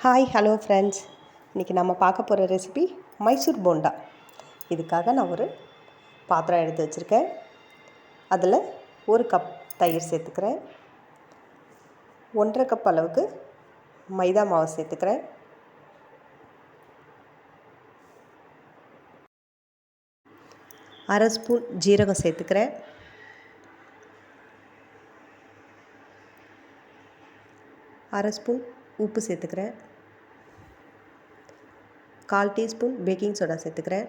Hi hello friends, இன்றைக்கி நம்ம பார்க்க போகிற ரெசிபி மைசூர் போண்டா. இதுக்காக நான் ஒரு பாத்திரம் எடுத்து வச்சுருக்கேன். அதில் 1 கப் தயிர் சேர்த்துக்கிறேன். 1.5 கப் அளவுக்கு மைதா மாவு சேர்த்துக்கிறேன். அரை ஸ்பூன் ஜீரகம் சேர்த்துக்கிறேன். அரை ஸ்பூன் உப்பு சேர்த்துக்கிறேன். 1/4 டீஸ்பூன் பேக்கிங் சோடா சேர்த்துக்கிறேன்.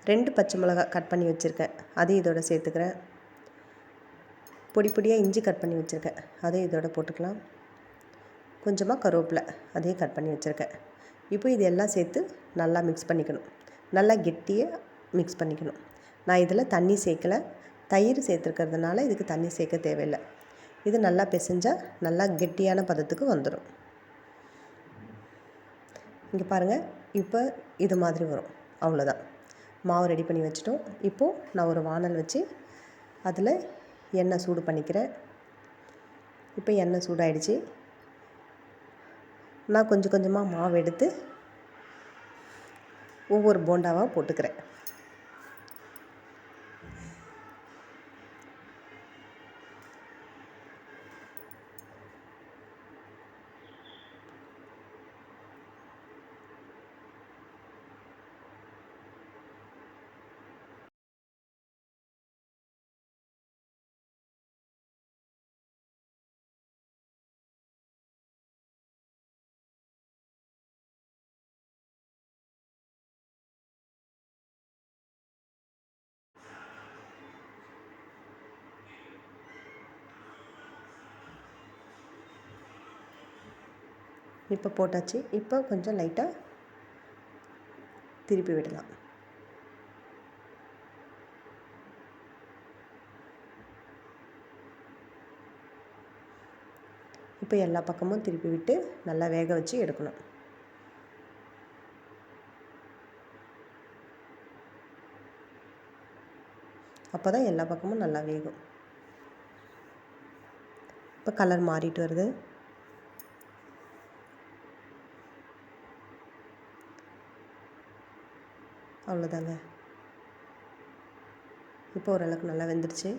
2 பச்சை மிளகாய் கட் பண்ணி வச்சுருக்கேன், அதையும் இதோட சேர்த்துக்கிறேன். பொடி பொடியாக இஞ்சி கட் பண்ணி வச்சுருக்கேன், அதையும் இதோட போட்டுக்கலாம். கொஞ்சமாக கருவேப்பிலை, அதையும் கட் பண்ணி வச்சுருக்கேன். இப்போ இது எல்லாம் சேர்த்து நல்லா மிக்ஸ் பண்ணிக்கணும். நல்லா கெட்டியாக மிக்ஸ் பண்ணிக்கணும். நான் இதில் தண்ணி சேர்க்கலை, தயிர் சேர்த்துருக்கிறதுனால இதுக்கு தண்ணி சேர்க்க தேவையில்லை. இது நல்லா பிசைஞ்சால் நல்லா கெட்டியான பதத்துக்கு வந்துடும். இங்கே பாருங்கள், இப்போ இது மாதிரி வரும். அவ்வளோதான், மாவு ரெடி பண்ணி வச்சிட்டோம். இப்போது நான் ஒரு வானல் வச்சு அதில் எண்ணெய் சூடு பண்ணிக்கிறேன். இப்போ எண்ணெய் சூடாயிடுச்சு. நான் கொஞ்சம் கொஞ்சமாக மாவு எடுத்து ஒவ்வொரு போண்டாவாக போட்டுக்கிறேன். இப்போ போட்டாச்சு. இப்போ கொஞ்சம் லைட்டாக திருப்பி விடலாம். இப்போ எல்லா பக்கமும் திருப்பி விட்டு நல்லா வேக வச்சு எடுக்கணும். அப்போ தான் எல்லா பக்கமும் நல்லா வேகும். இப்போ கலர் மாறிட்டு வருது. அவ்வளோதாங்க. இப்போ ஓரளவுக்கு நல்லா வெந்துடுச்சு.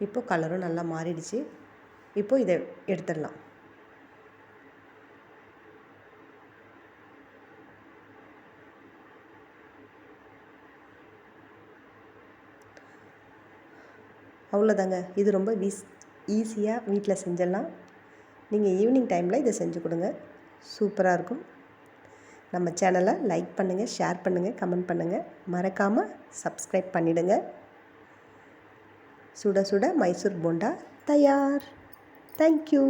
இப்போ கலரும் நல்லா மாறிடுச்சு. இப்போ இதை எடுத்துடலாம். அவ்வளோதாங்க. இது ரொம்ப ஈஸியாக வீட்டில் செஞ்சிடலாம். நீங்கள் ஈவினிங் டைமில் இதை செஞ்சு கொடுங்க, சூப்பராக இருக்கும். நம்ம சேனலை லைக் பண்ணுங்கள், ஷேர் பண்ணுங்கள், கமெண்ட் பண்ணுங்கள். மறக்காமல் சப்ஸ்கிரைப் பண்ணிவிடுங்க. சுட சுட மைசூர் போண்டா தயார். தேங்க்யூ.